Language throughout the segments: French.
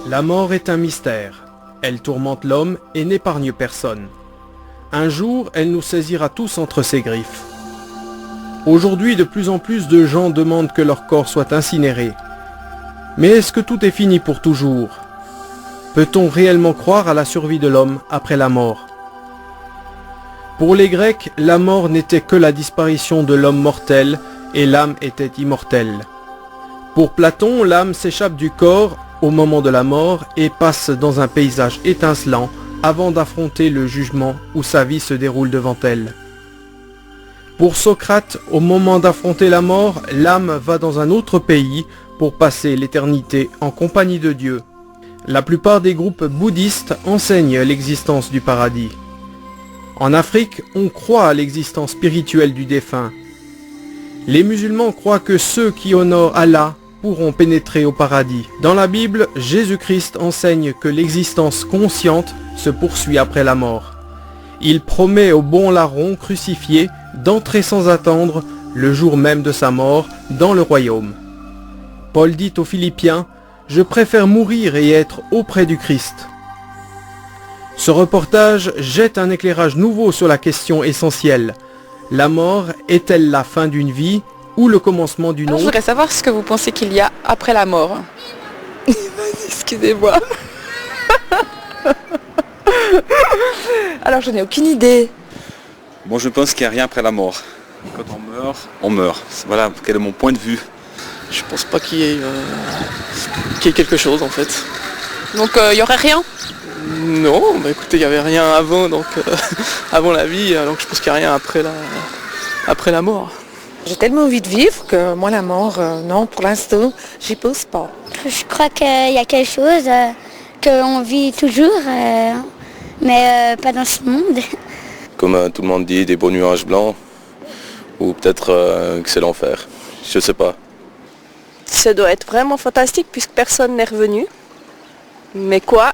La mort est un mystère. Elle tourmente l'homme et n'épargne personne. Un jour, elle nous saisira tous entre ses griffes. Aujourd'hui, de plus en plus de gens demandent que leur corps soit incinéré. Mais est-ce que tout est fini pour toujours? Peut-on réellement croire à la survie de l'homme après la mort? Pour les Grecs, la mort n'était que la disparition de l'homme mortel et l'âme était immortelle. Pour Platon, l'âme s'échappe du corps au moment de la mort et passe dans un paysage étincelant avant d'affronter le jugement où sa vie se déroule devant elle. Pour Socrate, au moment d'affronter la mort, l'âme va dans un autre pays pour passer l'éternité en compagnie de Dieu. La plupart des groupes bouddhistes enseignent l'existence du paradis. En Afrique, on croit à l'existence spirituelle du défunt. Les musulmans croient que ceux qui honorent Allah pourront pénétrer au paradis. Dans la Bible, Jésus-Christ enseigne que l'existence consciente se poursuit après la mort. Il promet au bon larron crucifié d'entrer sans attendre, le jour même de sa mort, dans le royaume. Paul dit aux Philippiens, « Je préfère mourir et être auprès du Christ ». Ce reportage jette un éclairage nouveau sur la question essentielle. La mort est-elle la fin d'une vie ou le commencement d'une autre? Je voudrais savoir ce que vous pensez qu'il y a après la mort. Excusez-moi. Alors je n'ai aucune idée. Bon, je pense qu'il n'y a rien après la mort. Quand on meurt, on meurt. Voilà quel est mon point de vue. Je pense pas qu'il y ait quelque chose en fait. Donc il n'y aurait rien? Non, bah écoutez, il n'y avait rien avant, donc avant la vie, donc je pense qu'il n'y a rien après la mort. J'ai tellement envie de vivre que moi la mort, non, pour l'instant, j'y pense pas. Je crois qu'il y a quelque chose, qu'on vit toujours, mais pas dans ce monde. Comme tout le monde dit, des beaux nuages blancs, ou peut-être que c'est l'enfer, je sais pas. Ça doit être vraiment fantastique puisque personne n'est revenu. Mais quoi?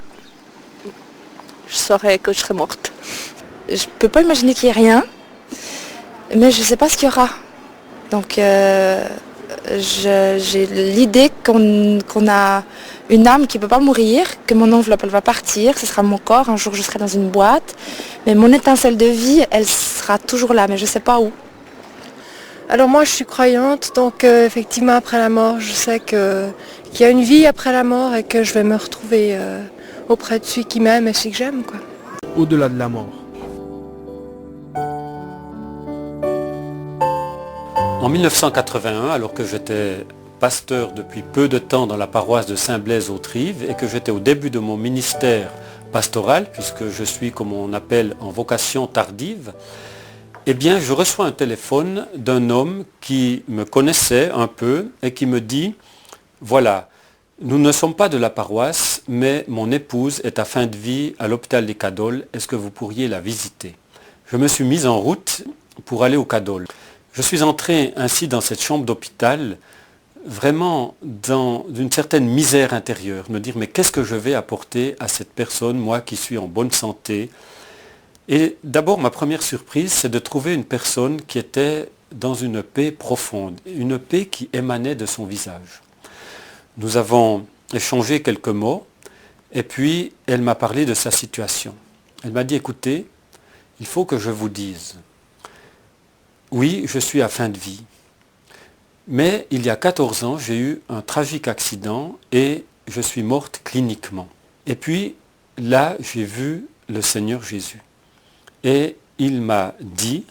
Je saurais que je serais morte. Je peux pas imaginer qu'il y ait rien, mais je sais pas ce qu'il y aura. Donc j'ai l'idée qu'on a une âme qui ne peut pas mourir, que mon enveloppe elle va partir, ce sera mon corps, un jour je serai dans une boîte, mais mon étincelle de vie, elle sera toujours là, mais je ne sais pas où. Alors moi je suis croyante, donc effectivement après la mort, je sais qu'il y a une vie après la mort et que je vais me retrouver auprès de celui qui m'aime et celui que j'aime, quoi. Au-delà de la mort. En 1981, alors que j'étais pasteur depuis peu de temps dans la paroisse de Saint-Blaise-aux-Trives et que j'étais au début de mon ministère pastoral, puisque je suis, comme on appelle, en vocation tardive, eh bien, je reçois un téléphone d'un homme qui me connaissait un peu et qui me dit, voilà, nous ne sommes pas de la paroisse, mais mon épouse est à fin de vie à l'hôpital des Cadoles, est-ce que vous pourriez la visiter? Je me suis mis en route pour aller au Cadoles. Je suis entré ainsi dans cette chambre d'hôpital, vraiment dans une certaine misère intérieure, me dire mais qu'est-ce que je vais apporter à cette personne, moi qui suis en bonne santé? Et d'abord ma première surprise, c'est de trouver une personne qui était dans une paix profonde, une paix qui émanait de son visage. Nous avons échangé quelques mots et puis elle m'a parlé de sa situation. Elle m'a dit écoutez, il faut que je vous dise. Oui, je suis à fin de vie. Mais il y a 14 ans, j'ai eu un tragique accident et je suis morte cliniquement. Et puis là, j'ai vu le Seigneur Jésus. Et il m'a dit,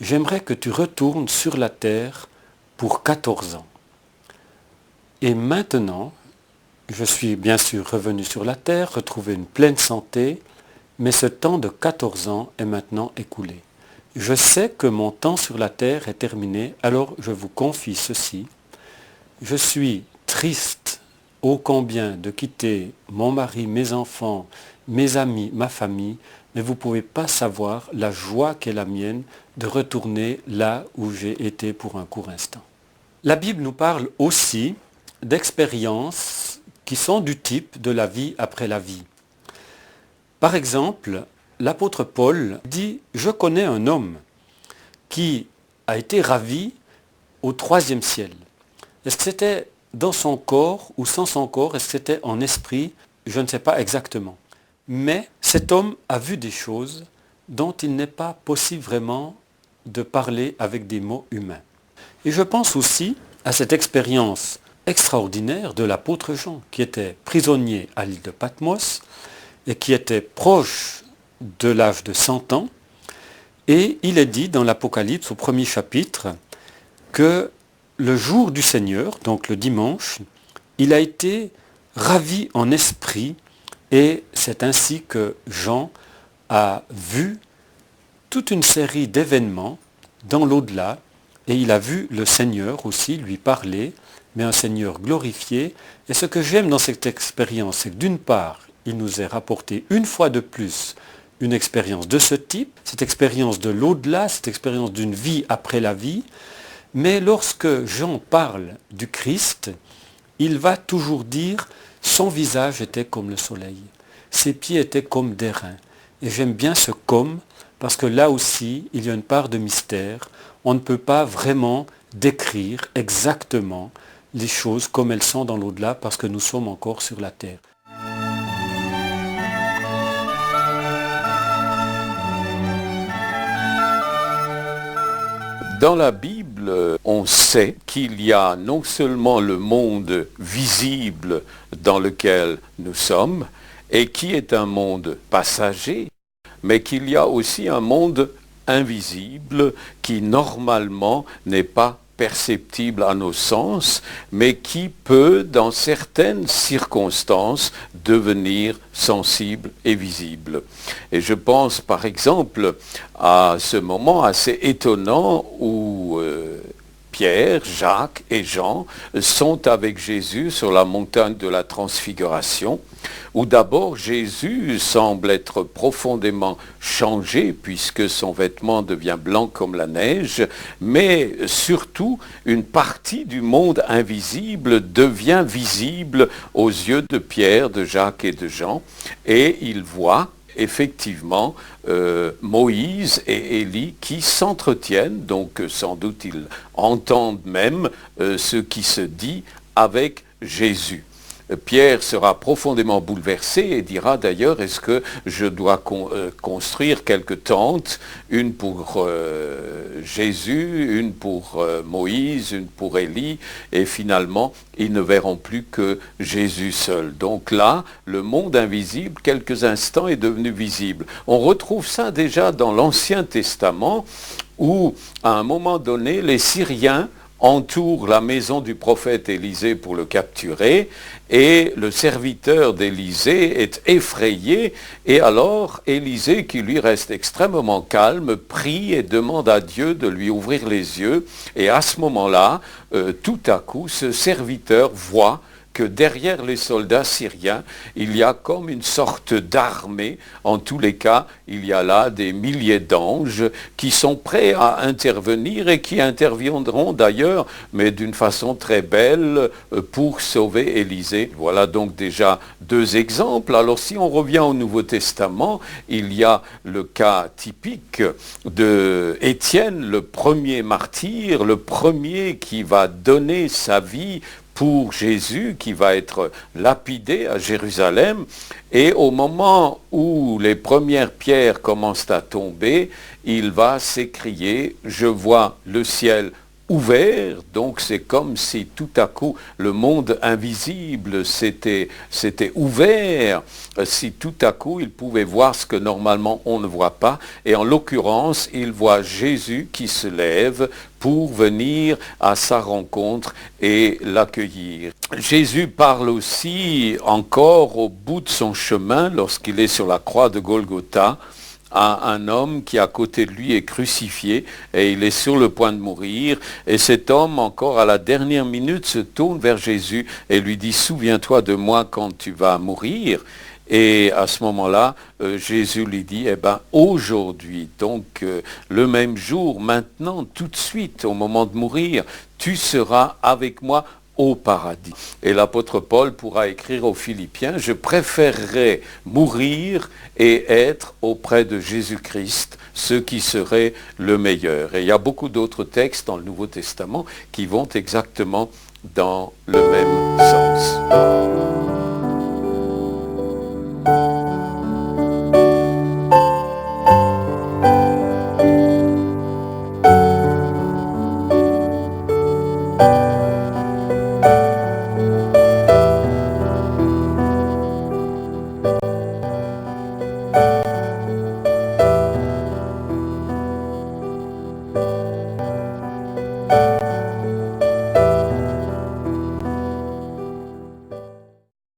j'aimerais que tu retournes sur la terre pour 14 ans. Et maintenant, je suis bien sûr revenu sur la terre, retrouvé une pleine santé, mais ce temps de 14 ans est maintenant écoulé. Je sais que mon temps sur la terre est terminé, alors je vous confie ceci. Je suis triste ô combien de quitter mon mari, mes enfants, mes amis, ma famille, mais vous ne pouvez pas savoir la joie qu'est la mienne de retourner là où j'ai été pour un court instant. La Bible nous parle aussi d'expériences qui sont du type de la vie après la vie. Par exemple, l'apôtre Paul dit « Je connais un homme qui a été ravi au 3e ciel. » Est-ce que c'était dans son corps ou sans son corps? Est-ce que c'était en esprit? Je ne sais pas exactement. Mais cet homme a vu des choses dont il n'est pas possible vraiment de parler avec des mots humains. Et je pense aussi à cette expérience extraordinaire de l'apôtre Jean, qui était prisonnier à l'île de Patmos et qui était proche de l'âge de 100 ans. Et il est dit dans l'Apocalypse au 1er chapitre que le jour du Seigneur, donc le dimanche, il a été ravi en esprit et c'est ainsi que Jean a vu toute une série d'événements dans l'au-delà et il a vu le Seigneur aussi lui parler, mais un Seigneur glorifié. Et ce que j'aime dans cette expérience, c'est que d'une part, il nous est rapporté une fois de plus une expérience de ce type, cette expérience de l'au-delà, cette expérience d'une vie après la vie. Mais lorsque Jean parle du Christ, il va toujours dire « son visage était comme le soleil, ses pieds étaient comme des reins ». Et j'aime bien ce « comme » parce que là aussi, il y a une part de mystère. On ne peut pas vraiment décrire exactement les choses comme elles sont dans l'au-delà parce que nous sommes encore sur la terre. Dans la Bible, on sait qu'il y a non seulement le monde visible dans lequel nous sommes, et qui est un monde passager, mais qu'il y a aussi un monde invisible qui normalement n'est pas perceptible à nos sens, mais qui peut, dans certaines circonstances, devenir sensible et visible. Et je pense par exemple à ce moment assez étonnant où Pierre, Jacques et Jean sont avec Jésus sur la montagne de la Transfiguration, où d'abord Jésus semble être profondément changé puisque son vêtement devient blanc comme la neige, mais surtout une partie du monde invisible devient visible aux yeux de Pierre, de Jacques et de Jean, et ils voient effectivement Moïse et Élie qui s'entretiennent, donc sans doute ils entendent même ce qui se dit avec Jésus. Pierre sera profondément bouleversé et dira d'ailleurs, est-ce que je dois construire quelques tentes, une pour Jésus, une pour Moïse, une pour Élie, et finalement ils ne verront plus que Jésus seul. Donc là, le monde invisible, quelques instants, est devenu visible. On retrouve ça déjà dans l'Ancien Testament, où à un moment donné, les Syriens entoure la maison du prophète Élisée pour le capturer, et le serviteur d'Élisée est effrayé, et alors Élisée, qui lui reste extrêmement calme, prie et demande à Dieu de lui ouvrir les yeux, et à ce moment-là, tout à coup, ce serviteur voit que derrière les soldats syriens, il y a comme une sorte d'armée. En tous les cas, il y a là des milliers d'anges qui sont prêts à intervenir et qui interviendront d'ailleurs, mais d'une façon très belle, pour sauver Élisée. Voilà donc déjà deux exemples. Alors si on revient au Nouveau Testament, il y a le cas typique de Étienne, le premier martyr, le premier qui va donner sa vie pour Jésus, qui va être lapidé à Jérusalem. Et au moment où les premières pierres commencent à tomber, il va s'écrier « Je vois le ciel ouvert, donc c'est comme si tout à coup le monde invisible s'était ouvert, si tout à coup il pouvait voir ce que normalement on ne voit pas, et en l'occurrence il voit Jésus qui se lève pour venir à sa rencontre et l'accueillir. Jésus parle aussi encore au bout de son chemin, lorsqu'il est sur la croix de Golgotha, à un homme qui à côté de lui est crucifié et il est sur le point de mourir, et cet homme encore à la dernière minute se tourne vers Jésus et lui dit: souviens-toi de moi quand tu vas mourir. Et à ce moment-là, Jésus lui dit: eh bien aujourd'hui, donc le même jour, maintenant, tout de suite, au moment de mourir, tu seras avec moi au paradis. Et l'apôtre Paul pourra écrire aux Philippiens: je préférerais mourir et être auprès de Jésus-Christ, ce qui serait le meilleur. Et il y a beaucoup d'autres textes dans le Nouveau Testament qui vont exactement dans le même sens.